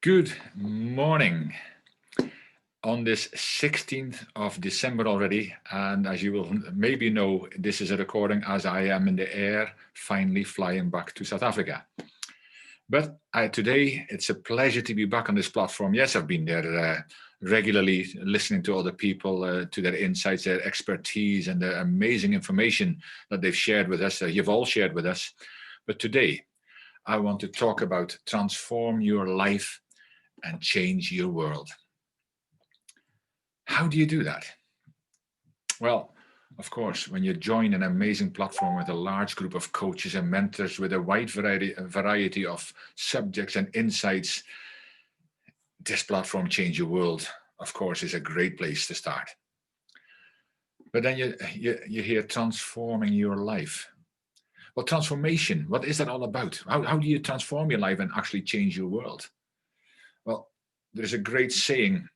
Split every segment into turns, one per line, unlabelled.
Good morning on this 16th of December already. And as you will maybe know, this is a recording as I am in the air, finally flying back to South Africa. But today, it's a pleasure to be back on this platform. Yes, I've been there regularly, listening to other people, to their insights, their expertise, and the amazing information that they've shared with us, you've all shared with us. But today, I want to talk about transform your life and change your world. How do you do that? Well, of course, when you join an amazing platform with a large group of coaches and mentors with a wide variety of subjects and insights, this platform Change Your World, of course, is a great place to start. But then you hear transforming your life. Well, transformation, what is that all about? How do you transform your life and actually change your world? Well, there's a great saying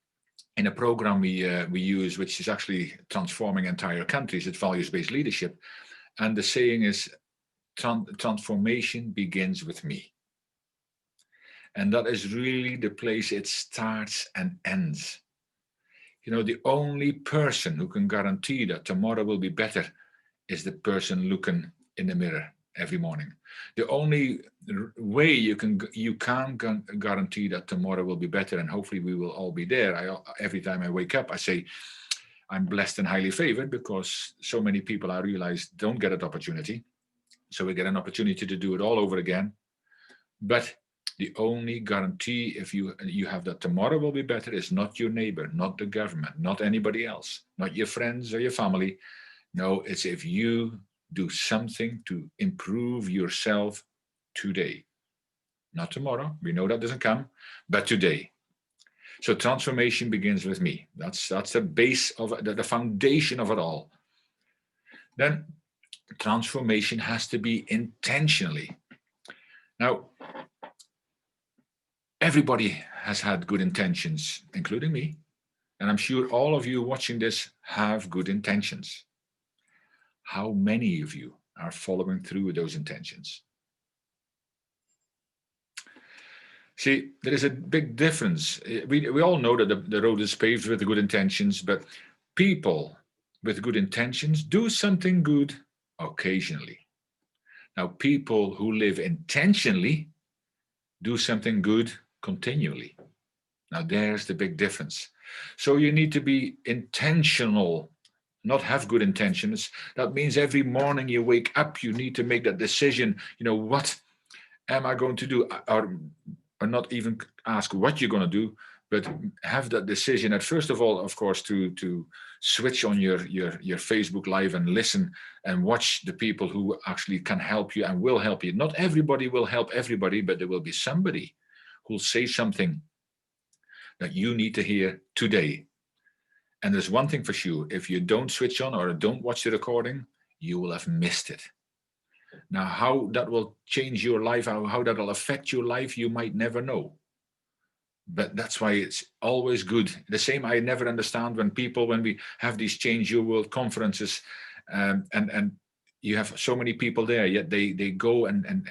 in a program we use, which is actually transforming entire countries. It's values-based leadership. And the saying is, transformation begins with me. And that is really the place it starts and ends. You know, the only person who can guarantee that tomorrow will be better is the person looking in the mirror every morning. The only way you can guarantee that tomorrow will be better, and hopefully we will all be there. Every time I wake up, I say, I'm blessed and highly favored, because so many people, I realize, don't get that opportunity. So we get an opportunity to do it all over again. But the only guarantee, if you have that tomorrow will be better, is not your neighbor, not the government, not anybody else, not your friends or your family. No, it's if you do something to improve yourself today. Not tomorrow. We know that doesn't come, but today. So transformation begins with me. That's the base of the foundation of it all. Then transformation has to be intentionally. Now, everybody has had good intentions, including me. And I'm sure all of you watching this have good intentions. How many of you are following through with those intentions? See, there is a big difference. We all know that the road is paved with good intentions, but people with good intentions do something good occasionally. Now, people who live intentionally do something good continually. Now, there's the big difference. So you need to be intentional, not have good intentions. That means every morning you wake up, you need to make that decision. You know, what am I going to do? Or not even ask what you're going to do, but have that decision at first of all, of course, to switch on your Facebook Live and listen and watch the people who actually can help you and will help you. Not everybody will help everybody, but there will be somebody who'll say something that you need to hear today. And there's one thing for sure: if you don't switch on or don't watch the recording, you will have missed it. Now, how that will change your life, how that will affect your life, you might never know. But that's why it's always good. The same I never understand when we have these Change Your World conferences, and you have so many people there, yet they go and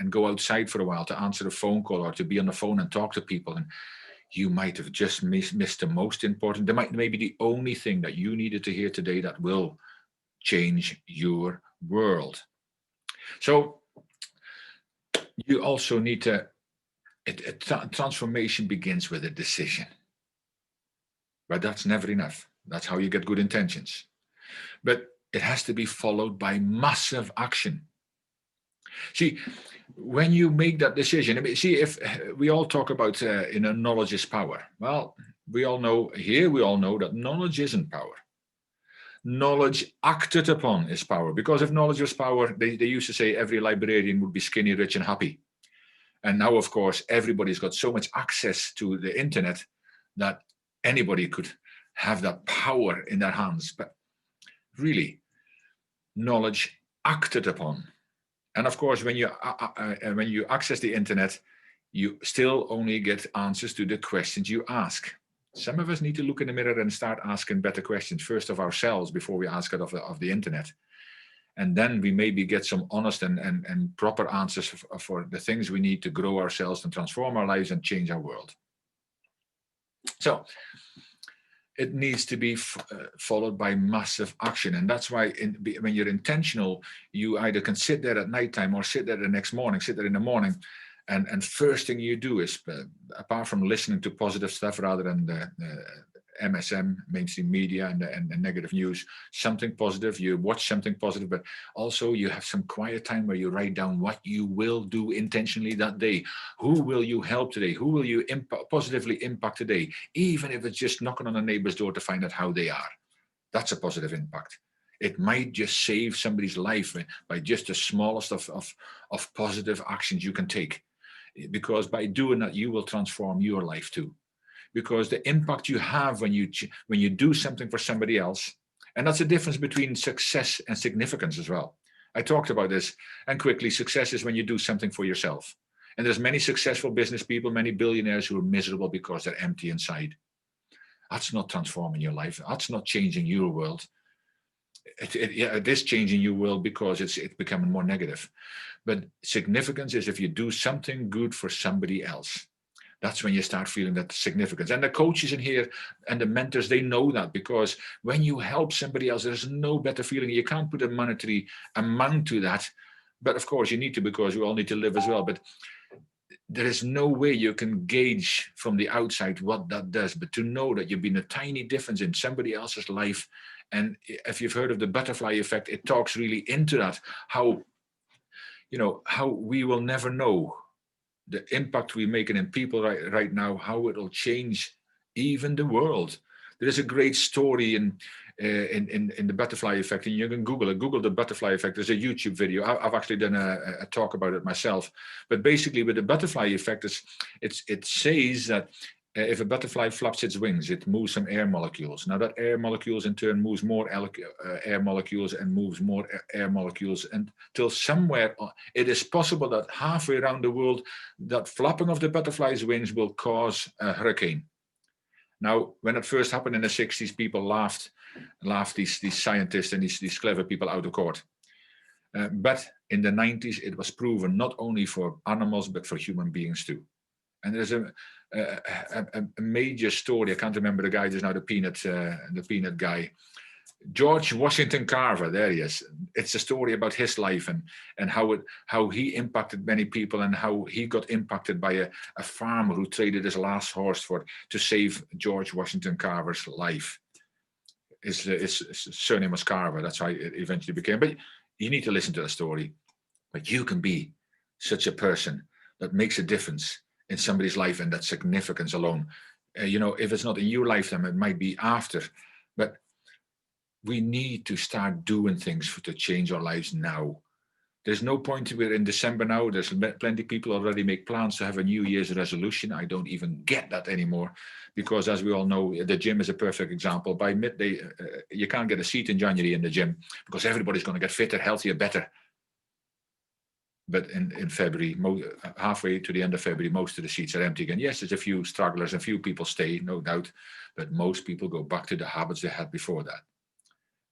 go outside for a while to answer a phone call or to be on the phone and talk to people. And you might have just missed the most important. There might maybe the only thing that you needed to hear today that will change your world. So you also need to, transformation begins with a decision. But that's never enough. That's how you get good intentions. But it has to be followed by massive action. See, when you make that decision, if we all talk about knowledge is power. Well, we all know that knowledge isn't power. Knowledge acted upon is power. Because if knowledge was power, they used to say every librarian would be skinny, rich, and happy. And now, of course, everybody's got so much access to the internet that anybody could have that power in their hands. But really, knowledge acted upon. And of course, when you access the internet, you still only get answers to the questions you ask. Some of us need to look in the mirror and start asking better questions, first of ourselves, before we ask it of the internet. And then we maybe get some honest and proper answers for the things we need to grow ourselves and transform our lives and change our world. So it needs to be followed by massive action. And that's why when you're intentional, you either can sit there at nighttime or sit there the next morning, sit there in the morning. And first thing you do is, apart from listening to positive stuff rather than the MSM, mainstream media, and negative news, something positive, you watch something positive, but also you have some quiet time where you write down what you will do intentionally that day. Who will you help today? Who will you positively impact today? Even if it's just knocking on a neighbor's door to find out how they are. That's a positive impact. It might just save somebody's life by just the smallest of positive actions you can take. Because by doing that, you will transform your life too. Because the impact you have when you do something for somebody else, and that's the difference between success and significance as well. I talked about this, and quickly, success is when you do something for yourself. And there's many successful business people, many billionaires who are miserable because they're empty inside. That's not transforming your life. That's not changing your world. It is changing your world because it's becoming more negative. But significance is if you do something good for somebody else. That's when you start feeling that significance. And the coaches in here and the mentors, they know that, because when you help somebody else, there's no better feeling. You can't put a monetary amount to that. But of course you need to, because we all need to live as well. But there is no way you can gauge from the outside what that does. But to know that you've been a tiny difference in somebody else's life. And if you've heard of the butterfly effect, it talks really into that, how we will never know the impact we're making in people right now, how it'll change even the world. There is a great story in the butterfly effect, and you can Google it. Google the butterfly effect. There's a YouTube video. I've actually done a talk about it myself. But basically, with the butterfly effect, it says that if a butterfly flaps its wings, it moves some air molecules. Now that air molecules in turn moves more air molecules and moves more air molecules until somewhere it is possible that halfway around the world, that flapping of the butterfly's wings will cause a hurricane. Now, when it first happened in the 60s, people laughed these scientists and these clever people out of court. But in the 90s, it was proven not only for animals, but for human beings too. And there's a major story. I can't remember the guy. There's now the peanut guy, George Washington Carver. There he is. It's a story about his life and how he impacted many people, and how he got impacted by a farmer who traded his last horse to save George Washington Carver's life. His surname was Carver. That's how it eventually became. But you need to listen to the story. But you can be such a person that makes a difference in somebody's life, and that significance alone. If it's not in your lifetime, it might be after. But we need to start doing things to change our lives now. There's no point. We're in December now. There's plenty of people already make plans to have a New Year's resolution. I don't even get that anymore, because as we all know, the gym is a perfect example. By midday, you can't get a seat in January in the gym because everybody's going to get fitter, healthier, better. But in February, halfway to the end of February, most of the seats are empty again. Yes, there's a few stragglers, a few people stay, no doubt, but most people go back to the habits they had before that,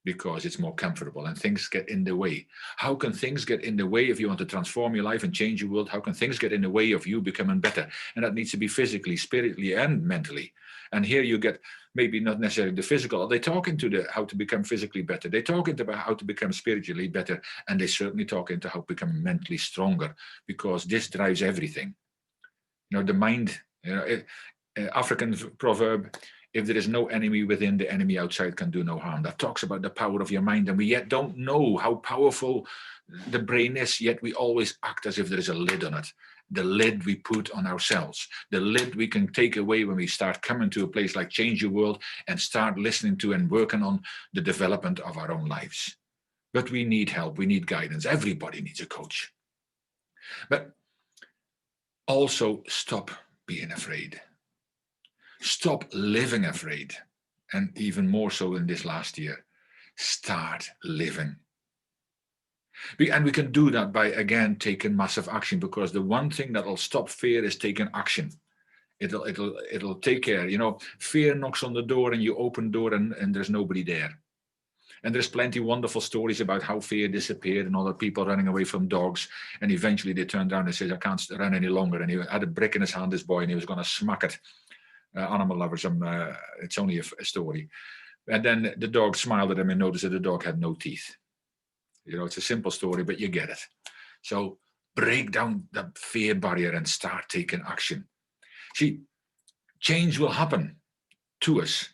because it's more comfortable and things get in the way. How can things get in the way if you want to transform your life and change your world? How can things get in the way of you becoming better? And that needs to be physically, spiritually, and mentally. And here you get maybe not necessarily the physical. They talk into how to become physically better. They talk into how to become spiritually better. And they certainly talk into how to become mentally stronger, because this drives everything. The mind, African proverb, if there is no enemy within, the enemy outside can do no harm. That talks about the power of your mind. And we yet don't know how powerful the brain is, yet we always act as if there is a lid on it. The lid we put on ourselves, the lid we can take away when we start coming to a place like Change Your World and start listening to and working on the development of our own lives. But we need help. We need guidance. Everybody needs a coach. But also stop being afraid. Stop living afraid. And even more so in this last year, start living. And we can do that by, again, taking massive action, because the one thing that will stop fear is taking action. It'll take care. Fear knocks on the door and you open the door and there's nobody there. And there's plenty of wonderful stories about how fear disappeared and all the people running away from dogs. And eventually they turned around and said, I can't run any longer. And he had a brick in his hand, this boy, and he was going to smack it. Animal lovers, it's only a story. And then the dog smiled at him and noticed that the dog had no teeth. You know, it's a simple story, but you get it. So break down the fear barrier and start taking action. See, change will happen to us.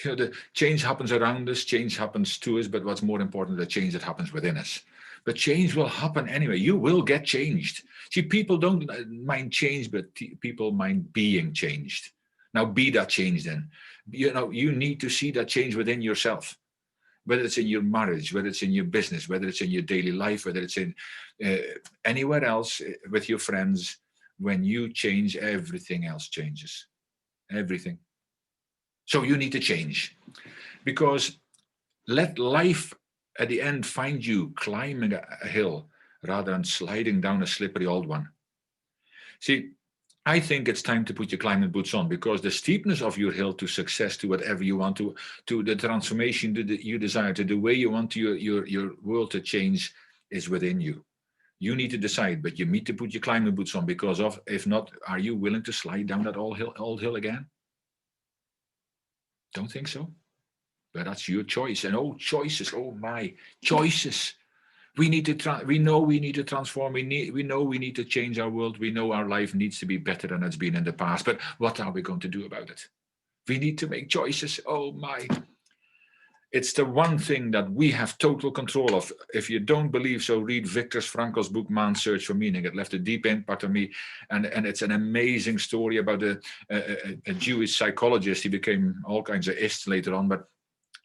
You know, the change happens around us, change happens to us, but what's more important, the change that happens within us. But change will happen anyway. You will get changed. See, people don't mind change, but people mind being changed. Now be that change then. You know, you need to see that change within yourself, whether it's in your marriage, whether it's in your business, whether it's in your daily life, whether it's in anywhere else with your friends. When you change, everything else changes. Everything. So you need to change, because let life at the end find you climbing a hill rather than sliding down a slippery old one. See, I think it's time to put your climbing boots on, because the steepness of your hill to success, to whatever you want to the transformation that you desire, to the way you want your world to change, is within you. You need to decide, but you need to put your climbing boots on, because if not, are you willing to slide down that old hill again? Don't think so? But that's your choice. And choices, oh my, choices. We need to. We know we need to transform. We know we need to change our world. We know our life needs to be better than it's been in the past. But what are we going to do about it? We need to make choices. Oh my. It's the one thing that we have total control of. If you don't believe so, read Viktor Frankl's book, Man's Search for Meaning. It left a deep impact on me. And it's an amazing story about a Jewish psychologist. He became all kinds of ists later on, but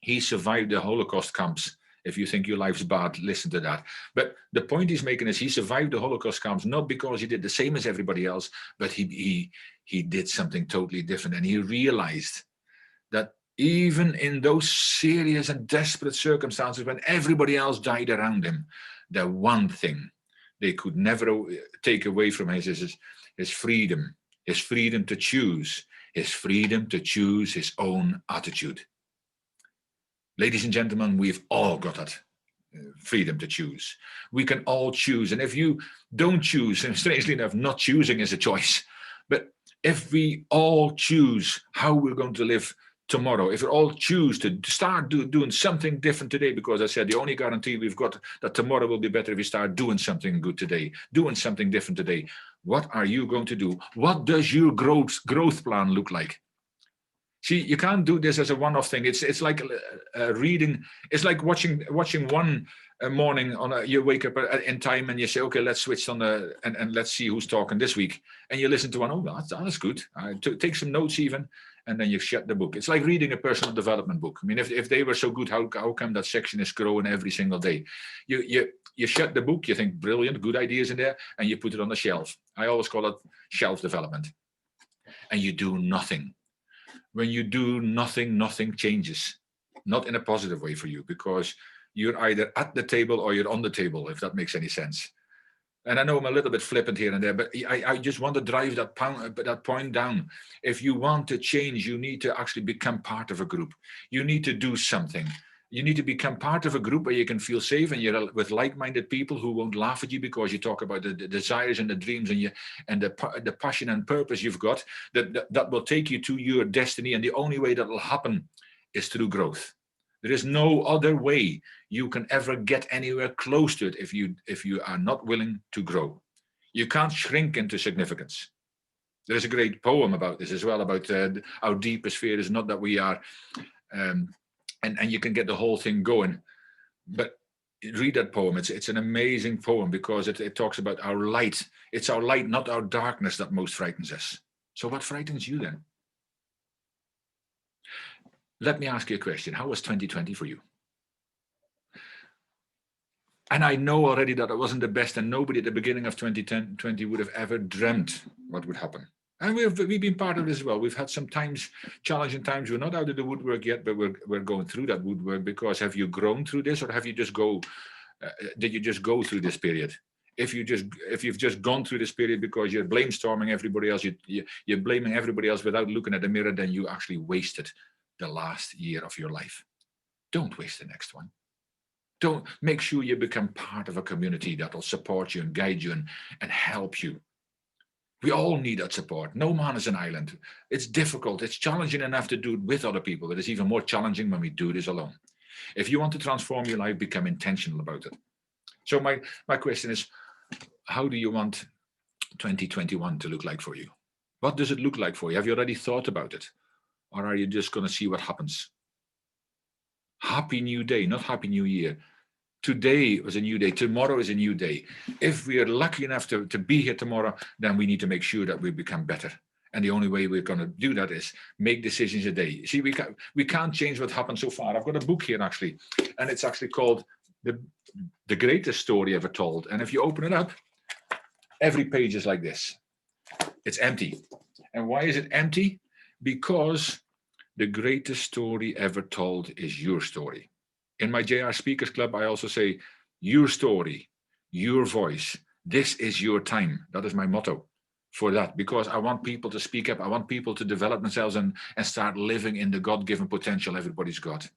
he survived the Holocaust camps. If you think your life's bad, listen to that. But the point he's making is he survived the Holocaust camps, not because he did the same as everybody else, but he did something totally different. And he realized that even in those serious and desperate circumstances when everybody else died around him, the one thing they could never take away from him is his freedom to choose, his freedom to choose his own attitude. Ladies and gentlemen, we've all got that freedom to choose. We can all choose. And if you don't choose, and strangely enough, not choosing is a choice, but if we all choose how we're going to live tomorrow, if we all choose to start doing something different today, because I said the only guarantee we've got that tomorrow will be better if we start doing something good today, doing something different today. What are you going to do? What does your growth plan look like? See, you can't do this as a one-off thing. It's like reading. It's like watching one morning you wake up in time and you say, okay, let's switch on and let's see who's talking this week. And you listen to one. Oh, that's good. Take some notes even, and then you shut the book. It's like reading a personal development book. I mean, if they were so good, how come that section is growing every single day? You shut the book. You think brilliant, good ideas in there, and you put it on the shelf. I always call it shelf development. And you do nothing. When you do nothing, nothing changes. Not in a positive way for you, because you're either at the table or you're on the table, if that makes any sense. And I know I'm a little bit flippant here and there, but I just want to drive that point down. If you want to change, you need to actually become part of a group. You need to do something. You need to become part of a group where you can feel safe and you're with like-minded people who won't laugh at you because you talk about the desires and the dreams and the passion and purpose you've got that will take you to your destiny. And the only way that will happen is through growth. There is no other way you can ever get anywhere close to it if you are not willing to grow. You can't shrink into significance. There is a great poem about this as well, about our deepest fear is not that we are... And you can get the whole thing going. But read that poem. It's an amazing poem because it talks about our light. It's our light, not our darkness, that most frightens us. So what frightens you then? Let me ask you a question. How was 2020 for you? And I know already that it wasn't the best, and nobody at the beginning of 2020 would have ever dreamt what would happen. And we've been part of this as well. We've had some times, challenging times. We're not out of the woodwork yet, but we're going through that woodwork, because have you grown through this, or have you just did you just go through this period? If you've just gone through this period because you're blamestorming everybody else, you're blaming everybody else without looking at the mirror, then you actually wasted the last year of your life. Don't waste the next one. Don't make sure you become part of a community that will support you and guide you and help you. We all need that support. No man is an island. It's difficult. It's challenging enough to do it with other people, but it's even more challenging when we do this alone. If you want to transform your life, become intentional about it. So my question is, how do you want 2021 to look like for you? What does it look like for you? Have you already thought about it? Or are you just going to see what happens? Happy New Day, not Happy New Year. Today was a new day. Tomorrow is a new day. If we are lucky enough to be here tomorrow, then we need to make sure that we become better. And the only way we're going to do that is make decisions a day. See, we can't change what happened so far. I've got a book here, actually, and it's actually called The Greatest Story Ever Told. And if you open it up, every page is like this. It's empty. And why is it empty? Because the greatest story ever told is your story. In my JR Speakers Club, I also say, your story, your voice. This is your time. That is my motto for that, because I want people to speak up. I want people to develop themselves and start living in the God-given potential everybody's got.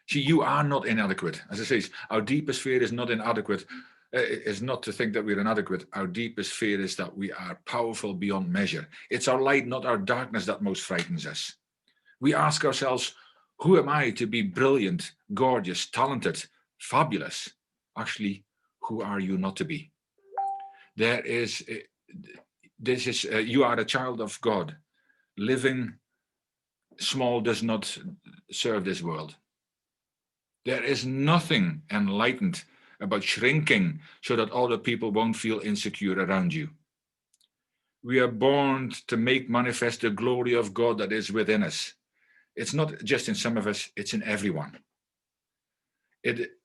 See, you are not inadequate. As I say, our deepest fear is not inadequate. Is not to think that we're inadequate. Our deepest fear is that we are powerful beyond measure. It's our light, not our darkness, that most frightens us. We ask ourselves, who am I to be brilliant, gorgeous, talented, fabulous? Actually, who are you not to be? You are a child of God. Living small does not serve this world. There is nothing enlightened about shrinking so that other people won't feel insecure around you. We are born to make manifest the glory of God that is within us. It's not just in some of us, it's in everyone.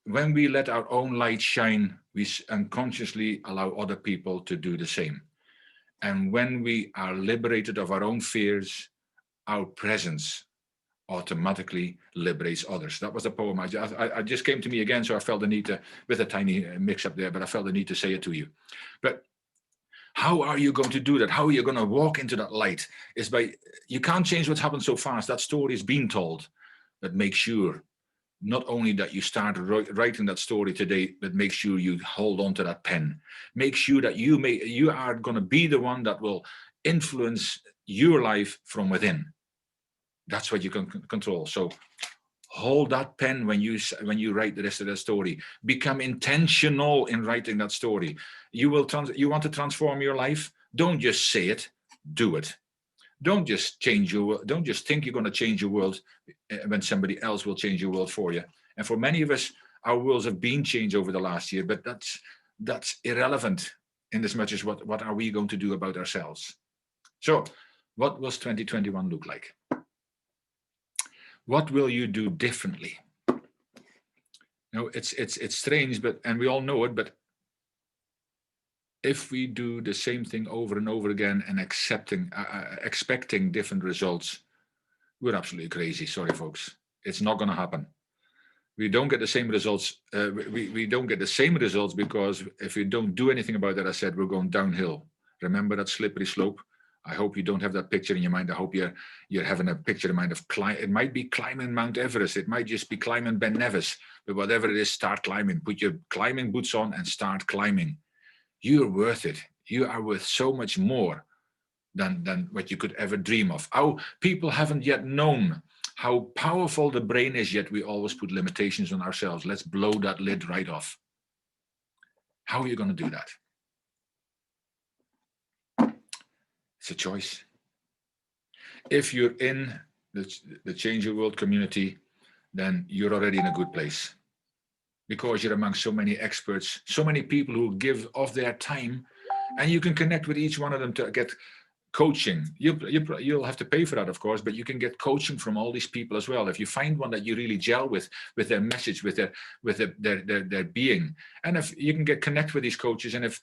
When we let our own light shine, we unconsciously allow other people to do the same. And when we are liberated of our own fears, our presence automatically liberates others. That was the poem. I just came to me again, so I felt the need to, with a tiny mix up there, but I felt the need to say it to you. But how are you going to do that? How are you going to walk into that light? You can't change what's happened so fast. That story is being told. But make sure not only that you start writing that story today, but make sure you hold on to that pen. Make sure that you are going to be the one that will influence your life from within. That's what you can control. So hold that pen when you write the rest of the story. Become intentional in writing that story. You want to transform your life? Don't just say it, do it. Don't just think you're going to change your world when somebody else will change your world for you. And for many of us, our worlds have been changed over the last year, but that's irrelevant in as much as what are we going to do about ourselves. So what does 2021 look like? What will you do differently? It's strange, and we all know it, but if we do the same thing over and over again and expecting different results, we're absolutely crazy. Sorry, folks. It's not going to happen. We don't get the same results. We don't get the same results because if we don't do anything about that, I said, we're going downhill. Remember that slippery slope? I hope you don't have that picture in your mind. I hope you're having a picture in mind of it might be climbing Mount Everest. It might just be climbing Ben Nevis. But whatever it is, start climbing. Put your climbing boots on and start climbing. You're worth it. You are worth so much more than what you could ever dream of. Our people haven't yet known how powerful the brain is, yet we always put limitations on ourselves. Let's blow that lid right off. How are you going to do that? It's a choice. If you're in the Change Your World community, then you're already in a good place because you're among so many experts, so many people who give of their time, and you can connect with each one of them to get coaching. You'll have to pay for that, of course, but you can get coaching from all these people as well. If you find one that you really gel with their message, with their being, and if you can connect with these coaches, and if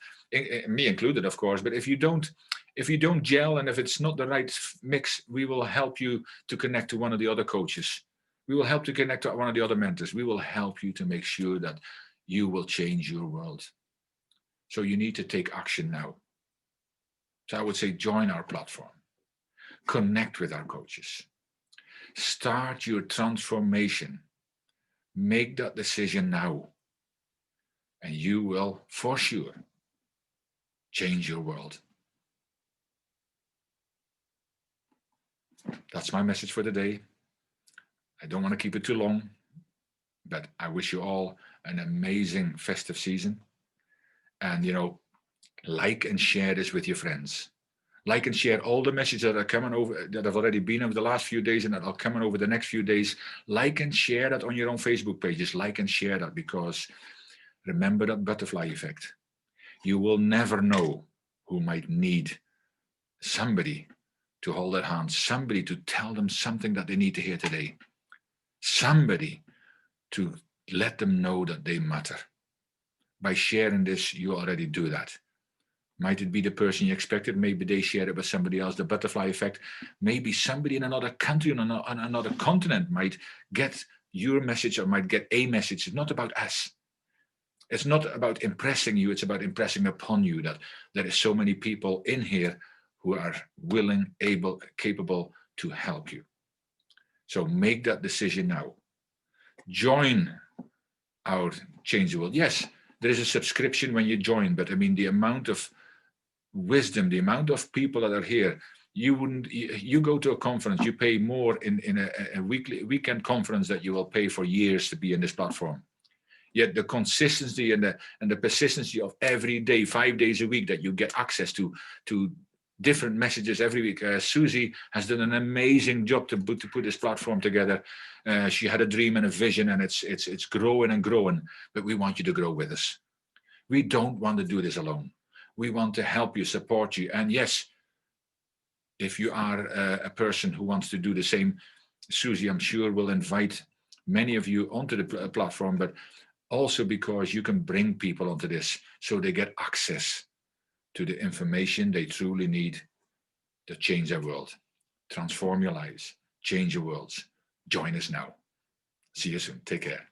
me included, of course, but if you don't gel and if it's not the right mix, we will help you to connect to one of the other coaches. We will help to connect to one of the other mentors. We will help you to make sure that you will change your world. So you need to take action now. So I would say join our platform, connect with our coaches, Start your transformation. Make that decision now. And you will, for sure, change your world. That's my message for today. I don't want to keep it too long, but I wish you all an amazing festive season. And, like and share this with your friends. Like and share all the messages that are coming over, that have already been over the last few days and that are coming over the next few days. Like and share that on your own Facebook pages. Like and share that, because remember that butterfly effect. You will never know who might need somebody to hold their hand, somebody to tell them something that they need to hear today, somebody to let them know that they matter. By sharing this, you already do that. Might it be the person you expected? Maybe they share it with somebody else, the butterfly effect. Maybe somebody in another country, on another continent might get your message or might get a message. It's not about us. It's not about impressing you. It's about impressing upon you that there is so many people in here who are willing, able, capable to help you. So make that decision now. Join our Changeable. Yes, there is a subscription when you join, but I mean, the amount of wisdom, the amount of people that are here, you go to a conference, you pay more in a weekend conference that you will pay for years to be in this platform. Yet the consistency and the persistency of every day, 5 days a week, that you get access to different messages every week. Susie has done an amazing job to put this platform together. She had a dream and a vision, and it's growing and growing. But we want you to grow with us. We don't want to do this alone. We want to help you, support you. And yes, if you are a person who wants to do the same, Susie, I'm sure, will invite many of you onto the platform, but also because you can bring people onto this so they get access to the information they truly need to change their world, transform your lives, change your worlds. Join us now. See you soon. Take care.